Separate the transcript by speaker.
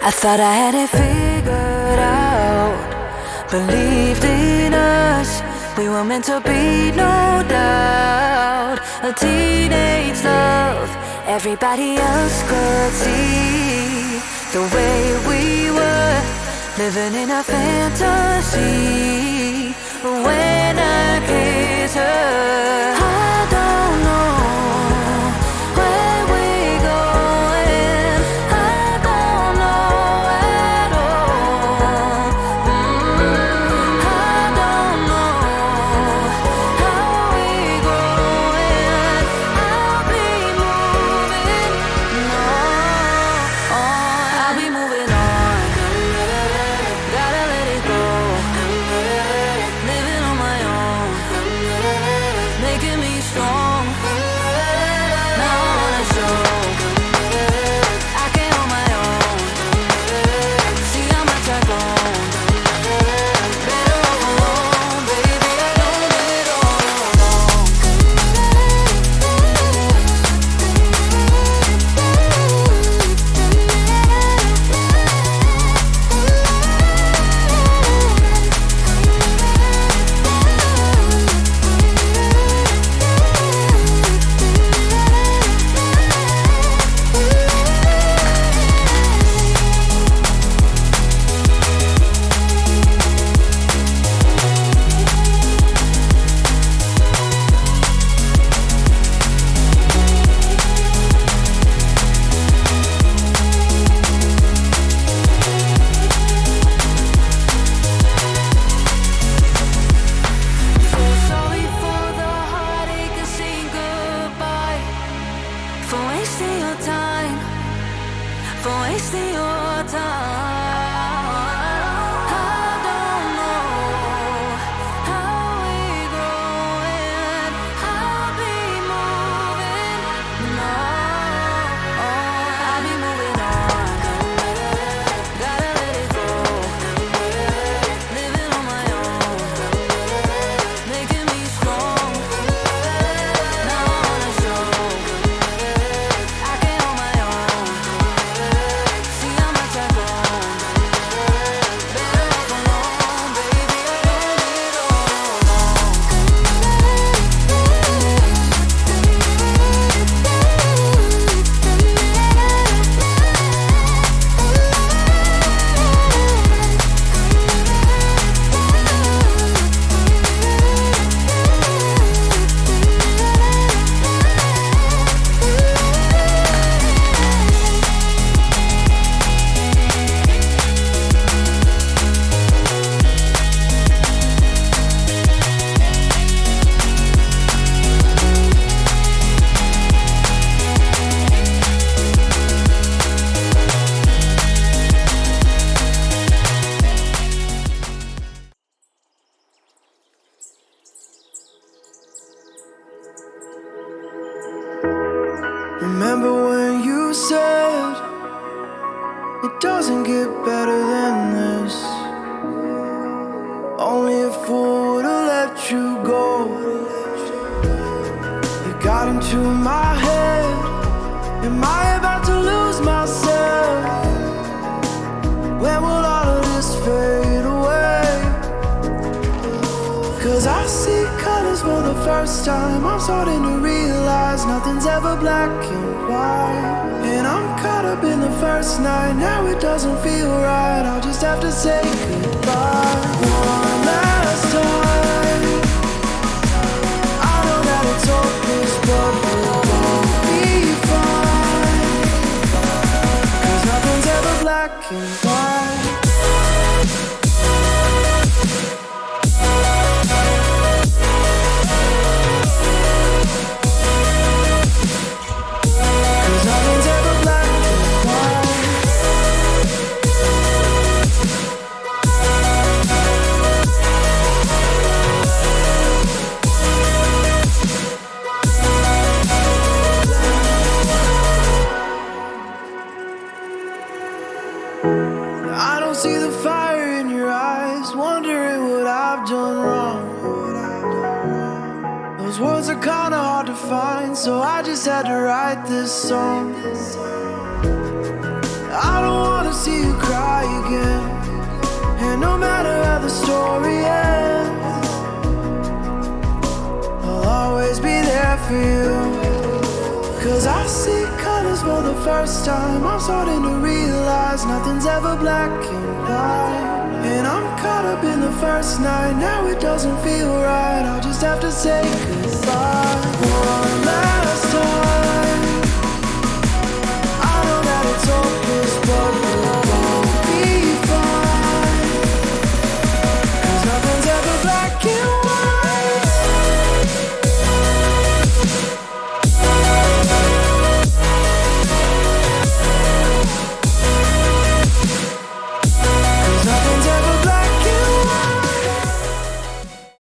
Speaker 1: I thought I had it figured out, believed in us, we were meant to be, no doubt. A teenage love, everybody else could see the way we were, living in a fantasy. But when I kiss her, I don't know where we're going, I don't know at all. I don't know how we're growing, I'll be moving on, I'll be moving on. Gotta let it go, living on my own, making me strong. Now I wanna show I can hold my own. See how much I've grown. Better off alone, baby. I know it all along. Sorry for the heartache and saying goodbye, for wasting your time, for wasting your time. I don't know how we're growing, I'll be moving on, I'll be moving on. Gotta let it go, living on my own, making me strong. Now I wanna show I can hold my own. See how much I've grown. Better off alone, baby. I know it all along.
Speaker 2: Remember when you said it doesn't get better than this? Only a fool would've let you go. You got into my head. Am I about to lose myself? When will all of this fade away? 'Cause I see colors for the first time. I'm starting to realize nothing's ever black and white. And I'm caught up in the first night. Now it doesn't feel right. I'll just have to say goodbye one last time. I know that it's hopeless, but we'll both be fine. 'Cause nothing's ever black and white. Nothing's ever black and white. I don't see the fire in your eyes, wondering what I've done wrong. so I just had to write this song. I don't wanna see you cry again, and no matter how the story ends, I'll always be there for you. 'Cause I see colors for the first time. I'm starting to realize nothing's ever black and white. And I'm caught up in the first night. Now it doesn't feel right. I'll just have to say goodbye. One last